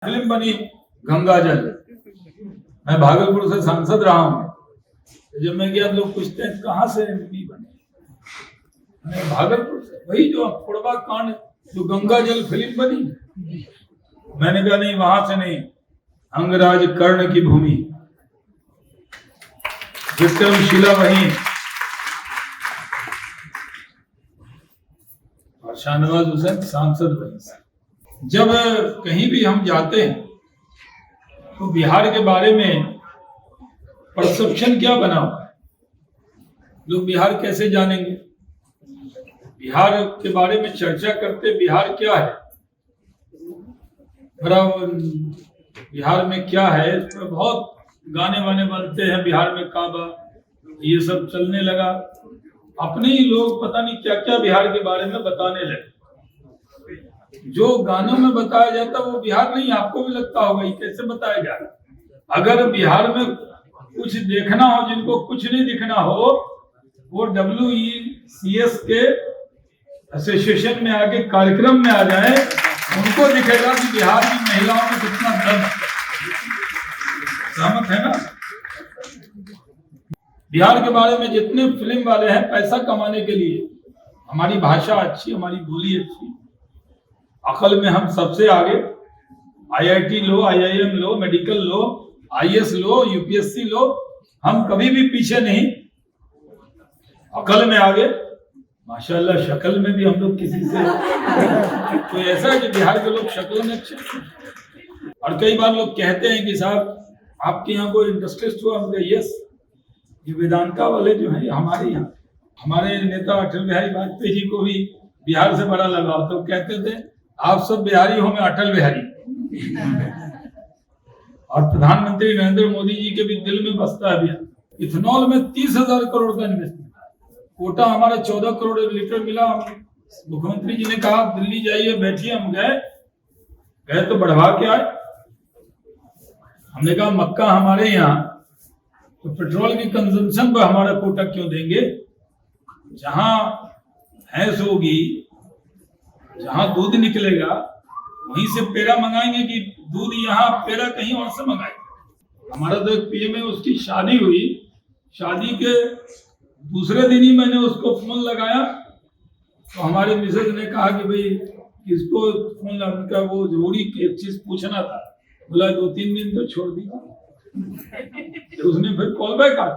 Film बनी गंगाजल। मैं भागलपुर से सांसद रहा हूँ। जब मैं गया लोग पूछते हैं कहाँ से एमपी बने, मैं भागलपुर से। वही जो कोड़वा कांड जो गंगाजल फिल्म बनी, मैंने कहा नहीं वहां से नहीं, अंगराज कर्ण की भूमि विक्रमशिला वहीं, और शाहनवाज हुसैन सांसद वहीं। जब कहीं भी हम जाते हैं तो बिहार के बारे में परसेप्शन क्या बना हुआ है, लोग बिहार कैसे जानेंगे, बिहार के बारे में चर्चा करते बिहार क्या है, बड़ा बिहार में क्या है, इस पर बहुत गाने वाने बनते हैं, बिहार में काबा, ये सब चलने लगा। अपने ही लोग पता नहीं क्या क्या बिहार के बारे में बताने लगे। जो गानों में बताया जाता है वो बिहार नहीं, आपको भी लगता होगा ये कैसे बताया जा रहा। अगर बिहार में कुछ देखना हो, जिनको कुछ नहीं दिखना हो, वो WECS के एसोसिएशन में आके कार्यक्रम में आ जाए, उनको दिखेगा कि बिहार की महिलाओं में कितना दम। सहमत है ना? बिहार के बारे में जितने फिल्म वाले हैं पैसा कमाने के लिए, हमारी भाषा अच्छी, हमारी बोली अच्छी, अकल में हम सबसे आगे, IIT लो, IIM लो, मेडिकल लो, IAS लो, UPSC लो, हम कभी भी पीछे नहीं, अकल में आगे, माशाल्लाह शक्ल में भी हम लोग किसी से तो ऐसा है कि बिहार के लोग शक्ल में अच्छे। और कई बार लोग कहते हैं कि साहब आपके यहाँ कोई इंडस्ट्रिस्ट हुआ, हमने यस, ये वेदांता वाले जो है हमारे यहाँ, हमारे नेता अटल बिहारी वाजपेयी जी को भी बिहार से बड़ा लगाव, तो कहते थे आप सब बिहारी हो, मैं अटल बिहारी। और प्रधानमंत्री नरेंद्र मोदी जी के भी दिल में बसता है बिहार। इथेनॉल में 30,000 करोड़ का इन्वेस्टमेंट, कोटा हमारा 14 करोड़ लीटर मिला। मुख्यमंत्री जी ने कहा दिल्ली जाइए, बैठिए, हम गए तो बढ़वा के आए। हमने कहा मक्का हमारे यहाँ, तो पेट्रोल की कंजम्पशन पर हमारा कोटा क्यों देंगे? जहां भैंस होगी, जहां दूध निकलेगा, वहीं से पेड़ा मंगाएंगे कि दूध यहाँ पेड़ा कहीं और से मंगाएंगे? हमारा तो एक PM है, उसकी शादी हुई, शादी के दूसरे दिन ही मैंने उसको फोन लगाया, तो हमारे मिसेज ने कहा कि भाई किसको फोन लगा, वो जरूरी एक चीज पूछना था। बोला 2-3 दिन तो छोड़ दी। तो उसने फिर कॉल बैक आ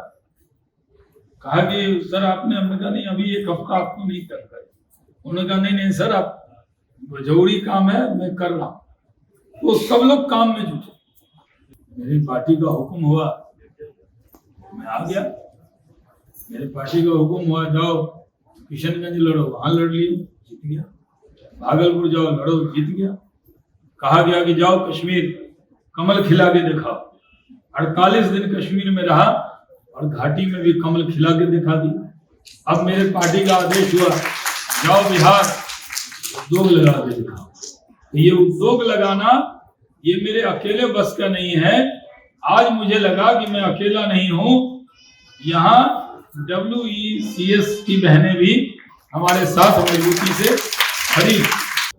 कहा कि सर आपने, हमने कहा नहीं अभी एक हफ्ता आपको नहीं कर पाए। उन्होंने कहा नहीं सर, आप जरूरी काम है, मैं कर रहा हूँ। तो सब लोग काम में जुटे। मेरी पार्टी का हुक्म हुआ, मैं आ गया। मेरे पार्टी का हुक्म हुआ जाओ किशनगंज लड़ो, वहां लड़ लियो, जीत गया। भागलपुर जाओ लड़ो, जीत गया। कहा गया कि जाओ कश्मीर कमल खिला के दिखाओ, 48 दिन कश्मीर में रहा और घाटी में भी कमल खिला के दिखा दिया। अब मेरे पार्टी का आदेश हुआ जाओ बिहार उद्योग लगा के दिखाओ। तो ये उद्योग लगाना ये मेरे अकेले बस का नहीं है। आज मुझे लगा कि मैं अकेला नहीं हूं, यहाँ WECS की बहनें भी हमारे साथ मजबूती से खड़ी।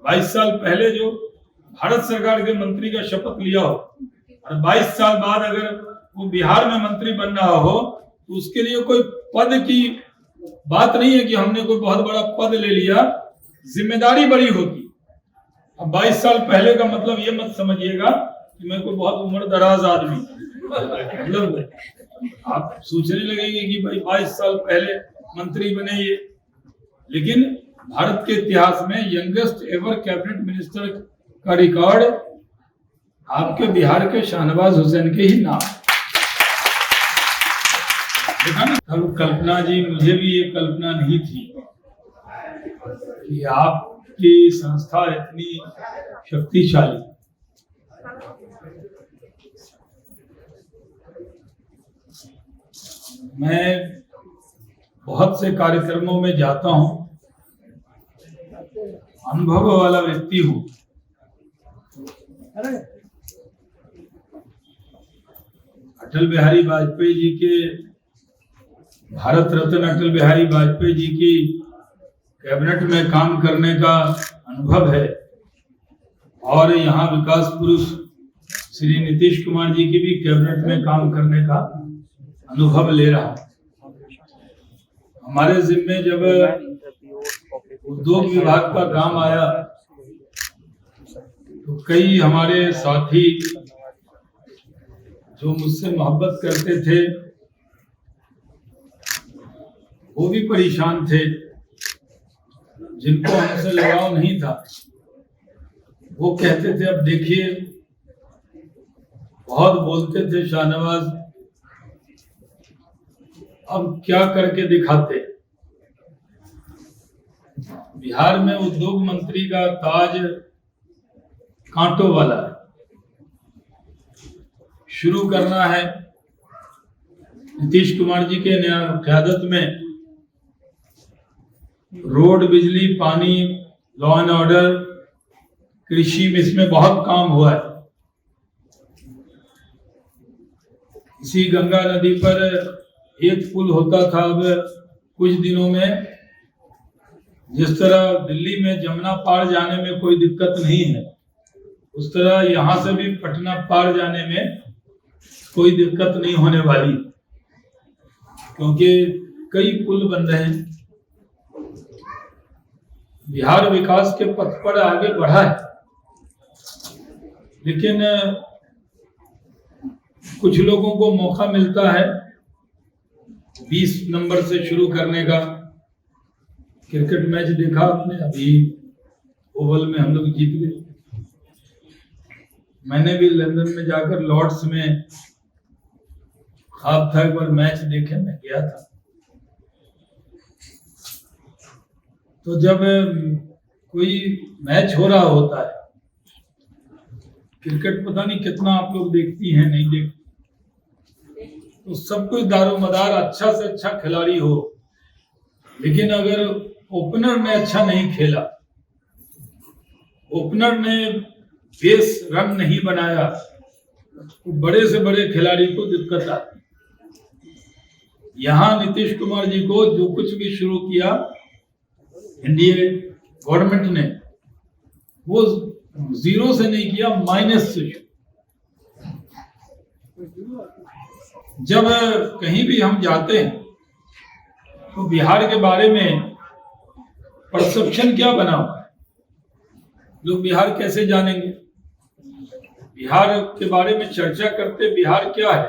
22 साल पहले जो भारत सरकार के मंत्री का शपथ लिया हो और 22 साल बाद अगर वो बिहार में मंत्री बन रहा हो, तो उसके लिए कोई पद की बात नहीं है कि हमने कोई बहुत बड़ा पद ले लिया, जिम्मेदारी बड़ी होती। अब 22 साल पहले का मतलब ये मत समझिएगा कि मैं कोई बहुत उम्र दराज आदमी, मतलब आप सोचने लगेंगे कि भाई 22 साल पहले मंत्री बने ये। लेकिन भारत के इतिहास में यंगेस्ट एवर कैबिनेट मिनिस्टर का रिकॉर्ड आपके बिहार के शाहनवाज हुसैन के ही नाम। देखा ना? अब कल्पना जी, मुझे भी ये कल्पना नहीं थी कि आपकी संस्था इतनी शक्तिशाली। मैं बहुत से कार्यक्रमों में जाता हूं, अनुभव वाला व्यक्ति हूं। अटल बिहारी वाजपेयी जी के, भारत रत्न अटल बिहारी वाजपेयी जी की कैबिनेट में काम करने का अनुभव है। और यहाँ विकास पुरुष श्री नीतीश कुमार जी की भी कैबिनेट में काम करने का अनुभव ले रहा हूं। हमारे जिम्मे जब उद्योग विभाग का काम आया तो कई हमारे साथी जो मुझसे मोहब्बत करते थे वो भी परेशान थे, जिनको हमसे लगाव नहीं था वो कहते थे अब देखिए, बहुत बोलते थे शाहनवाज, अब क्या करके दिखाते। बिहार में उद्योग मंत्री का ताज कांटों वाला है, शुरू करना है नीतीश कुमार जी के क़यादत में। रोड, बिजली, पानी, लॉ एंड ऑर्डर, कृषि में इसमें बहुत काम हुआ है। इसी गंगा नदी पर एक पुल होता था, अब कुछ दिनों में जिस तरह दिल्ली में जमुना पार जाने में कोई दिक्कत नहीं है, उस तरह यहां से भी पटना पार जाने में कोई दिक्कत नहीं होने वाली, क्योंकि कई पुल बन रहे हैं। बिहार विकास के पथ पर आगे बढ़ा है, लेकिन कुछ लोगों को मौका मिलता है 20 नंबर से शुरू करने का। क्रिकेट मैच देखा आपने, अभी ओवल में हम लोग जीत गए। मैंने भी लंदन में जाकर लॉर्ड्स में ख्वाब था एक बार मैच देखे, मैं गया था। तो जब कोई मैच हो रहा होता है, क्रिकेट पता नहीं कितना आप लोग देखती हैं, नहीं देखती, तो सब कुछ दारोमदार अच्छा से अच्छा खिलाड़ी हो, लेकिन अगर ओपनर ने अच्छा नहीं खेला, ओपनर ने बेस रन नहीं बनाया, तो बड़े से बड़े खिलाड़ी को दिक्कत आती। यहां नीतीश कुमार जी को जो कुछ भी शुरू किया एनडीए गवर्नमेंट ने, वो जीरो से नहीं किया, माइनस से। जब कहीं भी हम जाते हैं तो बिहार के बारे में परसेप्शन क्या बना हुआ है, लोग बिहार कैसे जानेंगे? बिहार के बारे में चर्चा करते, बिहार क्या है,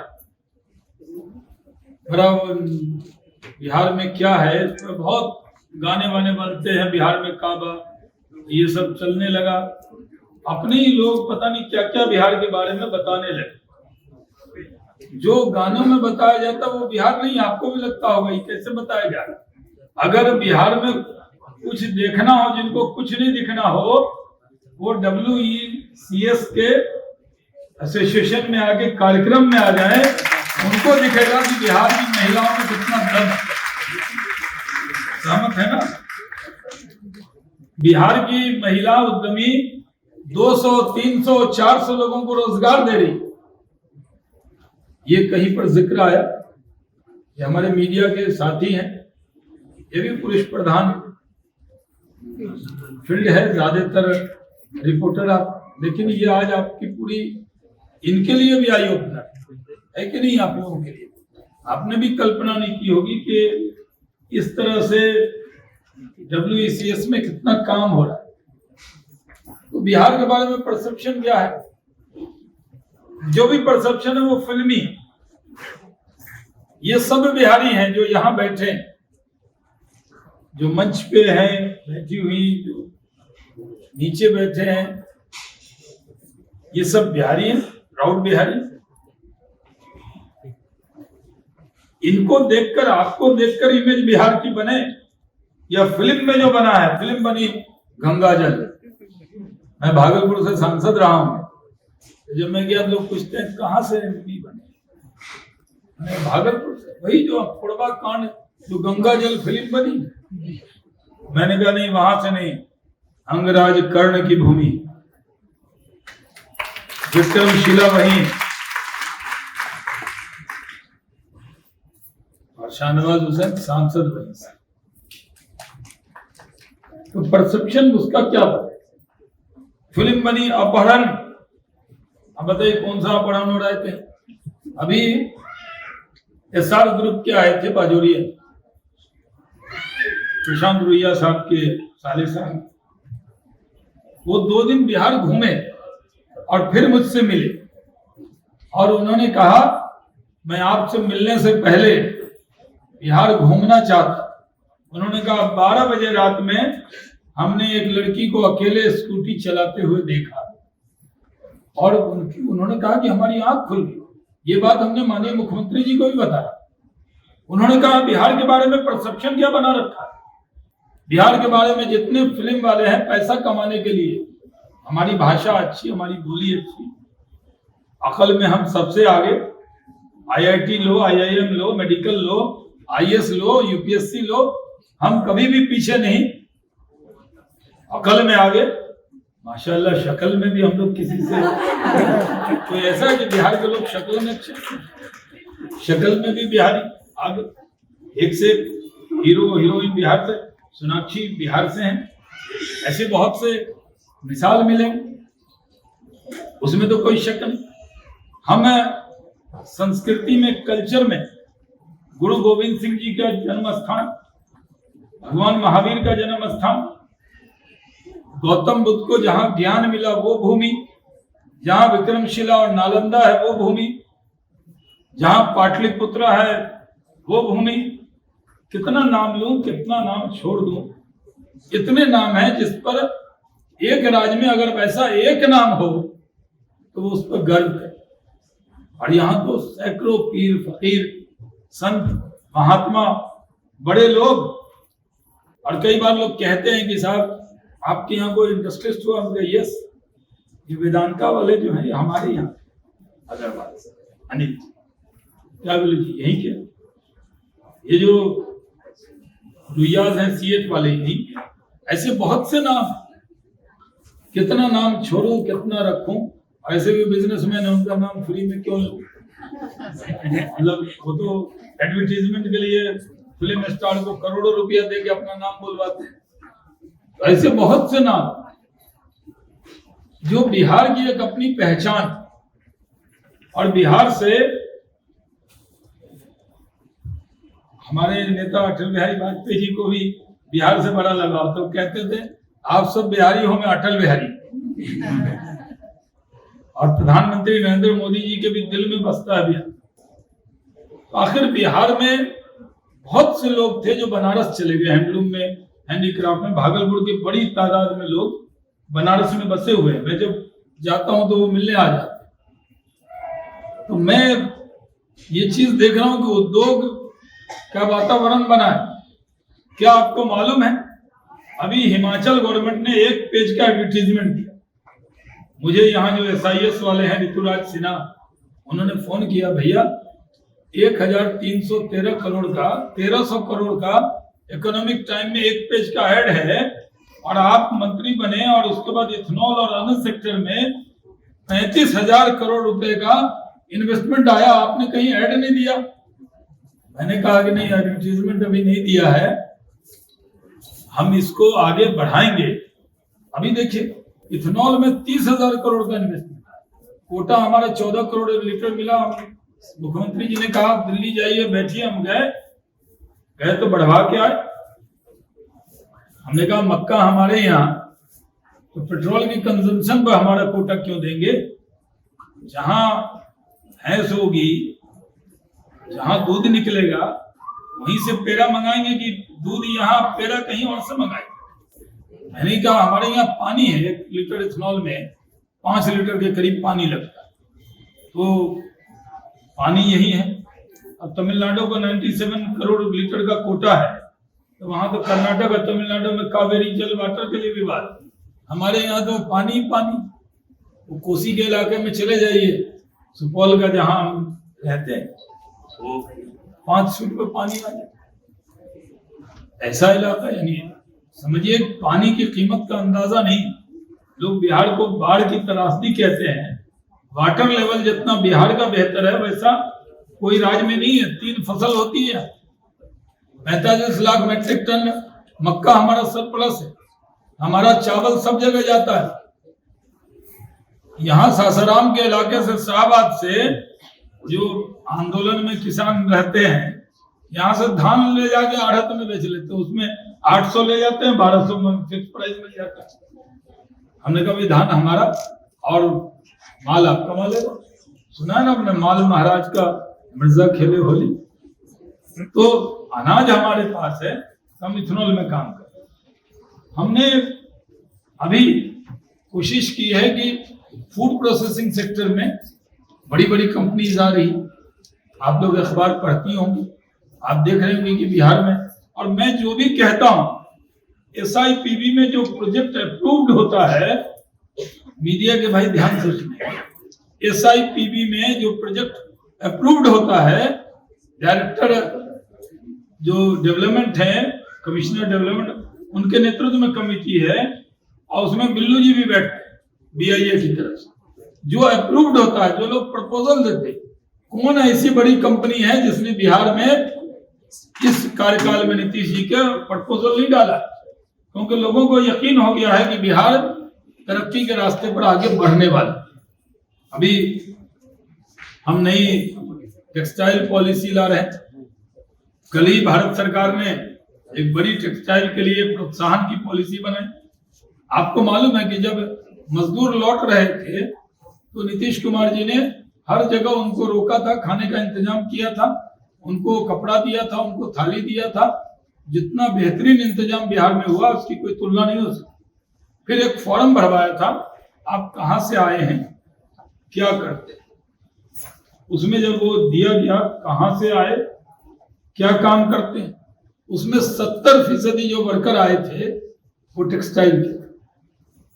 बिहार में क्या है, इस पर बहुत गाने वाने बनते हैं। बिहार में काबा, ये सब चलने लगा। अपने ही लोग पता नहीं क्या क्या बिहार के बारे में बताने लगे। जो गानों में बताया जाता वो बिहार नहीं, आपको भी लगता होगा ये कैसे बताया जा रहा। अगर बिहार में कुछ देखना हो, जिनको कुछ नहीं दिखना हो, वो WECS के एसोसिएशन में आके कार्यक्रम में आ जाए, उनको दिखेगा कि बिहार की महिलाओं में कितना दम है। सहमत है ना? बिहार की महिला उद्यमी 200, 300, 400 लोगों को रोजगार दे रही। ये कहीं पर जिक्र आया, ये हमारे मीडिया के साथी हैं, ये भी पुरुष प्रधान फील्ड है, ज्यादातर रिपोर्टर आप, लेकिन ये आज आपकी पूरी, इनके लिए भी आई ओपनर है कि नहीं? आप लोगों के लिए आपने भी कल्पना नहीं की होगी कि इस तरह से WECS में कितना काम हो रहा है। तो बिहार के बारे में परसेप्शन क्या है? जो भी परसेप्शन है वो फिल्मी है। ये सब बिहारी हैं जो यहाँ बैठे हैं, जो मंच पे हैं बैठी हुई, जो नीचे बैठे हैं, ये सब बिहारी हैं, प्राउड बिहारी। इनको देखकर, आपको देखकर इमेज बिहार की बने, या फिल्म में जो बना है, फिल्म बनी गंगाजल। मैं भागलपुर से सांसद रहा हूं, जब मैं गया लोग पूछते हैं कहां से एमपी बने, मैं भागलपुर से। वही जो फोड़वा कांड, जो गंगाजल फिल्म बनी, मैंने कहा नहीं, वहां से नहीं, अंगराज कर्ण की भूमि, विक्रमशिला वहीं, और शाहनवाज हुसैन सांसद वहीं से। तो परसेप्शन उसका क्या बने? फिल्म बनी अपहरण, अब बताइए कौन सा अपहरण हो रहे थे। अभी एसआर ग्रुप के आए थे बाजोरिया, प्रशांत रुइया साहब के साले साहब, वो 2 दिन बिहार घूमे और फिर मुझसे मिले और उन्होंने कहा मैं आपसे मिलने से पहले बिहार घूमना चाहता। उन्होंने कहा 12 बजे रात में हमने एक लड़की को अकेले स्कूटी चलाते हुए देखा और उन्होंने कहा कि हमारी आंख खुल गई। ये बात हमने माननीय मुख्यमंत्री जी को भी बताया। उन्होंने कहा बिहार के बारे में परसेप्शन क्या बना रखा है, बिहार के बारे में जितने फिल्म वाले हैं पैसा कमाने के लिए, हमारी भाषा अच्छी, हमारी बोली अच्छी, अकल में हम सबसे आगे, आईआईटी लो, आईआईएम लो, मेडिकल लो, आईएएस लो, यूपीएससी लो, हम कभी भी पीछे नहीं, अकल में आगे, माशाल्लाह शक्ल में भी हम लोग किसी से कोई ऐसा है कि बिहार के लोग शक्ल में अच्छे, शक्ल में भी बिहारी आगे, एक से हीरो हीरोइन बिहार से, सोनाक्षी बिहार से हैं, ऐसे बहुत से मिसाल मिले, उसमें तो कोई शक नहीं। हम संस्कृति में, कल्चर में गुरु गोविंद सिंह जी का जन्म स्थान, भगवान महावीर का जन्म स्थान, गौतम बुद्ध को जहां ज्ञान मिला वो भूमि, जहां विक्रमशिला और नालंदा है वो भूमि, जहां पाटलिपुत्रा है वो भूमि, कितना नाम लूं, कितना नाम छोड़ दूं, इतने नाम हैं जिस पर एक राज्य में अगर वैसा एक नाम हो तो वो उस पर गर्व है। और यहाँ तो सैकड़ों पीर, फकीर, संत, महात्मा, बड़े लोग, और कई बार लोग कहते हैं कि साहब आपके यहाँ कोई इंडस्ट्रिस्ट हुआ, हम कहे यस, ये वेदांता वाले जो हैं हमारे यहाँ अग्रवाल से, अनिल जी, क्या बोले जी यही क्या, ये जो रुइयाज हैं सीएट वाले यही, ऐसे बहुत से नाम, कितना नाम छोड़ूं कितना रखूं, ऐसे भी बिजनेसमैन है उनका नाम फ्री में क्यों लूं, मतलब वो तो एडवर्टीजमेंट के लिए फिल्म स्टार को करोड़ों रुपया दे के अपना नाम बोलवाते हैं। तो ऐसे बहुत से नाम जो बिहार की एक अपनी पहचान, और बिहार से हमारे नेता अटल बिहारी वाजपेयी जी को भी बिहार से बड़ा लगाव, तो कहते थे आप सब बिहारी हो, मैं अटल बिहारी। और प्रधानमंत्री नरेंद्र मोदी जी के भी दिल में बसता है बिहार। तो आखिर बिहार में बहुत से लोग थे जो बनारस चले गए, हैंडलूम में, हैंडीक्राफ्ट में, भागलपुर की बड़ी तादाद में लोग बनारस में बसे हुए हैं। मैं जब जाता हूं तो वो मिलने आ जाते। तो मैं ये चीज देख रहा हूं कि उद्योग का वातावरण बना है। क्या आपको मालूम है अभी हिमाचल गवर्नमेंट ने 1 पेज का एडवर्टीजमेंट किया। मुझे यहाँ जो SIS वाले हैं ऋतुराज सिन्हा, उन्होंने फोन किया, भैया 1313 करोड़ का, 1300 करोड़ का इकोनॉमिक टाइम में 1 पेज का ऐड है, और आप मंत्री बने और उसके बाद इथेनॉल और अन्य सेक्टर में 35,000 करोड़ रुपए का इन्वेस्टमेंट आया, आपने कहीं ऐड नहीं दिया। मैंने कहा कि नहीं, एडवर्टीजमेंट अभी नहीं दिया है, हम इसको आगे बढ़ाएंगे। अभी देखिए इथेनॉल में 30,000 करोड़ का इन्वेस्टमेंट, कोटा हमारा 14 करोड़ लीटर मिला। मुख्यमंत्री जी ने कहा आप दिल्ली जाइए, बैठिए, हम गए तो बढ़वा के आए। हमने कहा मक्का हमारे यहाँ, तो पेट्रोल की कंजम्पशन पर हमारा कोटा क्यों देंगे? जहां भैंस होगी, जहां दूध निकलेगा वहीं से पेड़ा मंगाएंगे कि दूध यहाँ पेड़ा कहीं और से मंगाएंगे? मैंने कहा हमारे यहाँ पानी है, 1 लीटर इथेनॉल में 5 लीटर के करीब पानी लगता है, तो पानी यही है। अब तमिलनाडु को 97 करोड़ लीटर का कोटा है, तो वहां तो कर्नाटक और तमिलनाडु में कावेरी जल वाटर के लिए विवाद, हमारे यहाँ तो पानी पानी। वो कोसी के इलाके में चले जाइए, सुपौल का जहां हम रहते हैं, वो 5 फीट पे पानी आ जाए, ऐसा इलाका। यानी समझिए पानी की कीमत का अंदाजा नहीं। लोग बिहार को बाढ़ की त्रासदी कहते हैं, वाटर लेवल जितना बिहार का बेहतर है वैसा कोई राज्य में नहीं है। 3 फसल होती है, 45 लाख मेट्रिक टन मक्का हमारा सरप्लस है, हमारा चावल सब जगह जाता है। यहाँ सासाराम के इलाके से शाहबाद से जो आंदोलन में किसान रहते हैं, यहाँ से धान ले जाके आढ़त में बेच लेते हैं, उसमें 800 ले जाते हैं, 1200 में फिक्स प्राइस मिल जाता है। हमने कहा भाई धान हमारा और माल आपका मालेगा। सुना है ना अपने माल महाराज का मिर्जा खेले होली। तो अनाज हमारे पास है, हम इथेनॉल में काम कर। हमने अभी कोशिश की है कि फूड प्रोसेसिंग सेक्टर में बड़ी बड़ी कंपनीज आ रही, आप लोग अखबार पढ़ती होंगी, आप देख रहे होंगे कि बिहार में, और मैं जो भी कहता हूं SIPB में जो प्रोजेक्ट अप्रूव्ड होता है, मीडिया के भाई ध्यान से सुनिए, SIPB में जो प्रोजेक्ट अप्रूव्ड होता है, डायरेक्टर जो डेवलपमेंट है, कमिश्नर डेवलपमेंट, उनके नेतृत्व में कमेटी है और उसमें बिल्लू जी भी बैठते हैं BIA की तरफ से। जो अप्रूव्ड होता है, जो लोग प्रपोजल देते, कौन ऐसी बड़ी कंपनी है जिसने बिहार में इस कार्यकाल में नीतीश जी के प्रपोजल नहीं डाला? क्योंकि लोगों को यकीन हो गया है कि बिहार तरक्की के रास्ते पर आगे बढ़ने वाला। अभी हम नई टेक्सटाइल पॉलिसी ला रहे हैं। कल ही भारत सरकार ने एक बड़ी टेक्सटाइल के लिए प्रोत्साहन की पॉलिसी बनाई। आपको मालूम है कि जब मजदूर लौट रहे थे तो नीतीश कुमार जी ने हर जगह उनको रोका था, खाने का इंतजाम किया था, उनको कपड़ा दिया था, उनको थाली दिया था। जितना बेहतरीन इंतजाम बिहार में हुआ उसकी कोई तुलना नहीं हो सकती। फिर एक फॉर्म भरवाया था, आप कहां से आए हैं, क्या करते हैं। उसमें जब वो दिया गया कहां से आए, क्या काम करते हैं, उसमें 70% जो वर्कर आए थे वो टेक्सटाइल के।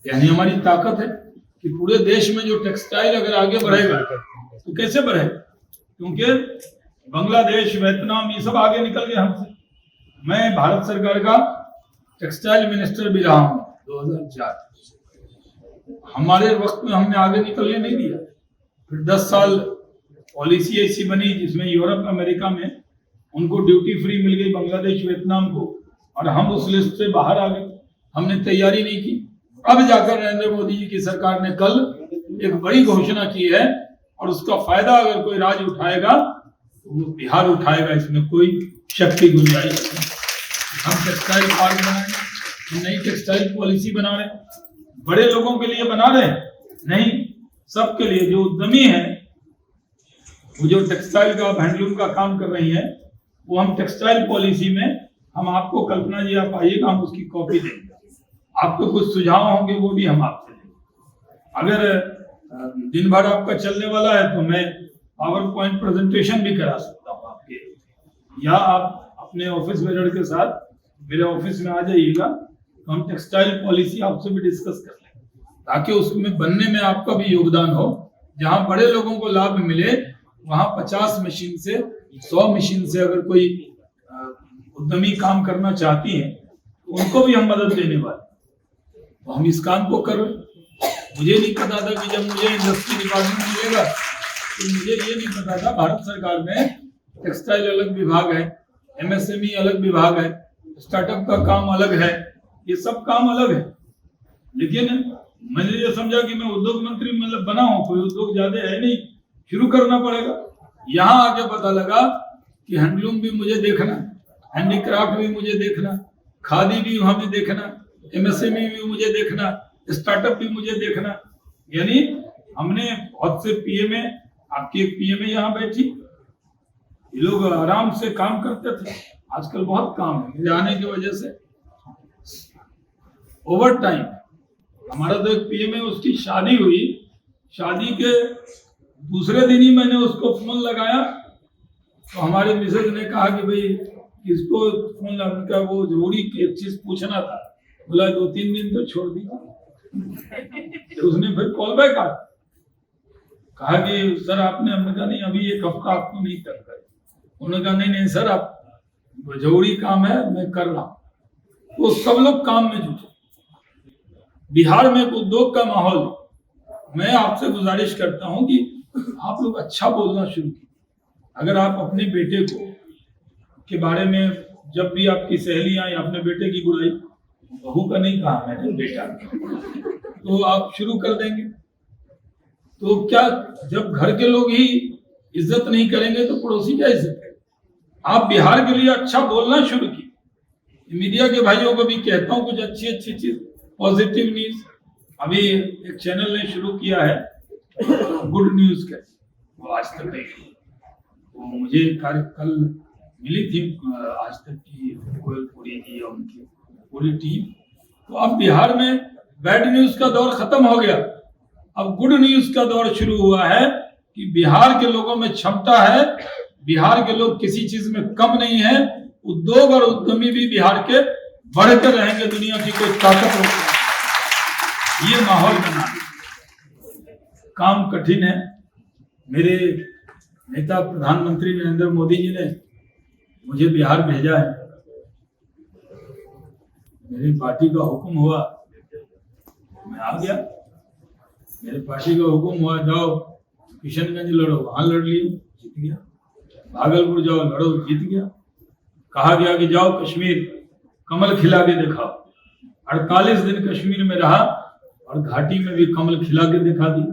यानी हमारी ताकत है कि पूरे देश में जो टेक्सटाइल अगर आगे बढ़ेगा तो कैसे बढ़ेगा, क्योंकि बांग्लादेश, वियतनाम, ये सब आगे निकल गए हमसे। मैं भारत सरकार का टेक्सटाइल मिनिस्टर भी रहा हूं 2004। हमारे वक्त में हमने आगे निकलने नहीं दिया। फिर 10 साल पॉलिसी ऐसी बनी जिसमें यूरोप, अमेरिका में उनको ड्यूटी फ्री मिल गई, बांग्लादेश, वियतनाम को, और हम उस लिस्ट से बाहर आ गए। हमने तैयारी नहीं की। अब जाकर नरेंद्र मोदी जी की सरकार ने कल एक बड़ी घोषणा की है, और उसका फायदा अगर कोई राज्य उठाएगा तो वो बिहार उठाएगा, इसमें कोई शक की गुंजाइश नहीं। हम टेक्सटाइल पार्क बनाएंगे, हम नई टेक्सटाइल पॉलिसी बना रहे हैं। बड़े लोगों के लिए बना रहे हैं नहीं, सबके लिए। जो उद्यमी है, वो जो टेक्सटाइल का, हैंडलूम का काम कर रही है, वो हम टेक्सटाइल पॉलिसी में हम आपको, कल्पना जी आप आइएगा, हम उसकी कॉपी देंगे। आपको कुछ सुझाव होंगे वो भी हम आपसे देंगे। अगर दिन भर आपका चलने वाला है तो मैं पावर पॉइंट प्रेजेंटेशन भी करा सकता हूँ आपके, या आप अपने ऑफिस मेजर के साथ मेरे ऑफिस में आ जाइएगा, तो हम टेक्सटाइल पॉलिसी आपसे भी डिस्कस कर लेंगे, ताकि उसमें बनने में आपका भी योगदान हो। जहाँ बड़े लोगों को लाभ मिले, वहाँ 50 मशीन से 100 मशीन से अगर कोई उद्यमी काम करना चाहती है तो उनको भी हम मदद देने वाले। तो हम इस काम को कर रहे। मुझे नहीं पता था कि जब मुझे इंडस्ट्री डिपार्टमेंट मिलेगा तो मुझे ये नहीं पता था भारत सरकार में टेक्सटाइल अलग विभाग है, MSME अलग विभाग है, स्टार्टअप का काम अलग है, ये सब काम अलग है। लेकिन मैंने ये समझा कि मैं उद्योग मंत्री मतलब बना हूं, कोई उद्योग ज्यादा है नहीं, शुरू करना पड़ेगा। यहाँ आके पता लगा कि हैंडलूम भी मुझे देखना, हैंडीक्राफ्ट भी मुझे देखना, खादी भी हमें देखना, MSME भी मुझे देखना, स्टार्टअप भी मुझे देखना। यानी हमने बहुत से PMA, आपकी एक PMA यहाँ बैठी, ये लोग आराम से काम करते थे। आजकल बहुत काम है, मेरे आने की वजह से ओवर टाइम। हमारा तो एक PMA, उसकी शादी हुई, शादी के दूसरे दिन ही मैंने उसको फोन लगाया तो हमारे मिसेज ने कहा कि भाई किसको फोन लगा, वो जरूरी एक चीज पूछना था। बोला 2-3 दिन तो छोड़ दी। तो उसने फिर कॉल बैक कहा कि सर आपने, हमने कहा नहीं अभी एक हफ्ता आपको नहीं कर पाए। उन्होंने कहा नहीं सर, आप जरूरी काम है, मैं कर रहा हूं। तो सब लोग काम में जुटे। बिहार में एक उद्योग का माहौल। मैं आपसे गुजारिश करता हूं कि आप लोग अच्छा बोलना शुरू कीजिए। अगर आप अपने बेटे को के बारे में, जब भी आपकी सहेलियां या अपने बेटे की बुराई, बहू का नहीं कहा मैंने, बेटा, तो आप शुरू कर देंगे तो क्या, जब घर के लोग ही इज्जत नहीं करेंगे तो पड़ोसी क्या इज्जत करेंगे? आप बिहार के लिए अच्छा बोलना शुरू कीजिए। मीडिया के भाइयों को भी कहता हूँ कुछ अच्छी अच्छी चीज, पॉजिटिव न्यूज। अभी एक चैनल ने शुरू किया है गुड न्यूज का, वो आज तक नहीं, वो मुझे कल मिली थी आज तक की कोयलपुरी जी और उनकी पूरी टीम। तो अब बिहार में बैड न्यूज का दौर खत्म हो गया, अब गुड न्यूज का दौर शुरू हुआ है कि बिहार के लोगों में क्षमता है, बिहार के लोग किसी चीज में कम नहीं है, उद्योग और उद्यमी भी बिहार के बढ़कर रहेंगे, दुनिया की कोई ताकत नहीं। ये माहौल बना, काम कठिन है। मेरे नेता प्रधानमंत्री नरेंद्र मोदी जी ने मुझे बिहार भेजा है, मेरी पार्टी का हुक्म हुआ, मैं आ गया। मेरे पार्टी का हुक्म हुआ जाओ किशनगंज लड़ो, वहां लड़ लियो, जीत गया। भागलपुर जाओ लड़ो, जीत गया। कहा गया कि जाओ कश्मीर कमल खिला के दिखाओ, 48 दिन कश्मीर में रहा और घाटी में भी कमल खिला के दिखा दी।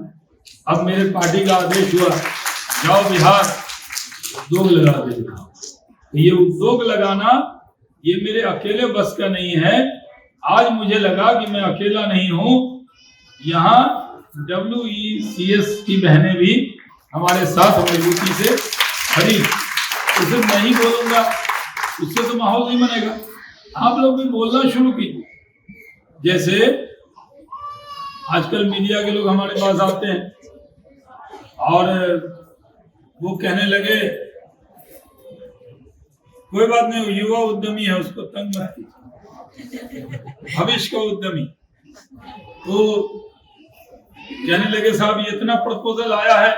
अब मेरे पार्टी का आदेश हुआ जाओ बिहार उद्योग लगा के दिखाओ। तो ये उद्योग लगाना ये मेरे अकेले बस का नहीं है। आज मुझे लगा कि मैं अकेला नहीं हूं, यहाँ WECS की बहनें भी हमारे साथ मजबूती से खड़ी। तो सिर्फ मैं ही बोलूंगा उससे तो माहौल नहीं बनेगा, आप लोग भी बोलना शुरू कीजिए। जैसे आजकल मीडिया के लोग हमारे पास आते हैं और वो कहने लगे कोई बात नहीं, युवा उद्यमी है उसको तंग मत कीजिए, भविष्य का उद्यमी। तो कहने लगे साहब ये इतना प्रपोजल आया है,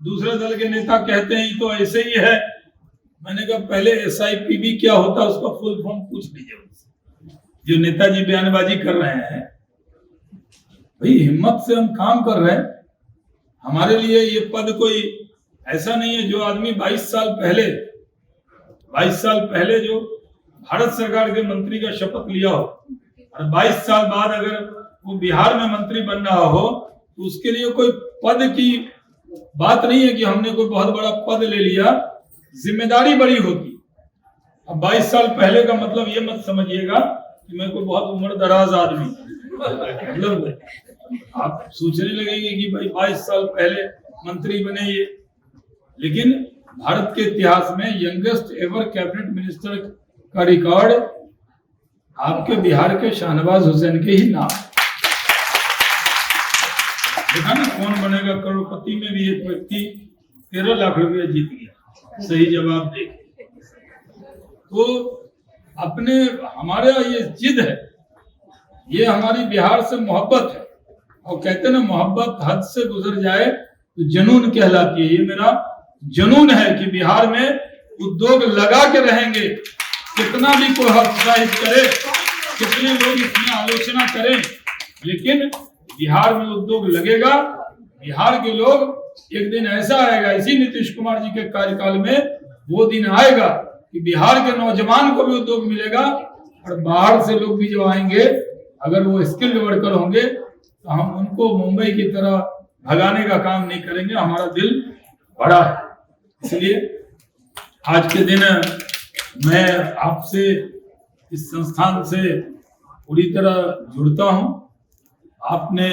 दूसरे दल के नेता कहते हैं तो ऐसे ही है। मैंने कहा पहले SIPB क्या होता है उसका फुल फॉर्म पूछ लीजिए उनसे, जो नेताजी बयानबाजी कर रहे हैं। भाई हिम्मत से हम काम कर रहे हैं, हमारे लिए ये पद कोई ऐसा नहीं है। जो आदमी 22 साल पहले जो भारत सरकार के मंत्री का शपथ लिया हो और 22 साल बाद अगर वो बिहार में मंत्री बन रहा हो तो उसके लिए कोई पद की बात नहीं है कि हमने कोई बहुत बड़ा पद ले लिया, जिम्मेदारी बड़ी होती। अब 22 साल पहले का मतलब ये मत समझिएगा कि मैं कोई बहुत उम्र दराज आदमी, मतलब आप सोचने लगेंगे कि भाई 22 साल पहले मंत्री बने ये। लेकिन भारत के इतिहास में यंगेस्ट एवर कैबिनेट मिनिस्टर का रिकॉर्ड आपके बिहार के शाहनवाज हुसैन के ही नाम। देखा ना कौन बनेगा करोड़पति में भी एक व्यक्ति 13 लाख रुपया जीत गया, सही जवाब दे। तो अपने हमारे ये जिद है, ये हमारी बिहार से मोहब्बत है। और कहते ना मोहब्बत हद से गुजर जाए तो जुनून कहलाती है। ये मेरा जुनून है कि बिहार में उद्योग लगा के रहेंगे, कितना भी कोई हतोत्साहित करे, कितने लोग इसमें आलोचना करें, लेकिन बिहार में उद्योग लगेगा। बिहार के लोग एक दिन ऐसा आएगा, इसी नीतीश कुमार जी के कार्यकाल में वो दिन आएगा कि बिहार के नौजवान को भी उद्योग मिलेगा और बाहर से लोग भी जो आएंगे अगर वो स्किल्ड वर्कर होंगे तो हम उनको मुंबई की तरह भगाने का काम नहीं करेंगे। हमारा दिल बड़ा है, इसलिए आज के दिन मैं आपसे इस संस्थान से पूरी तरह जुड़ता हूं। आपने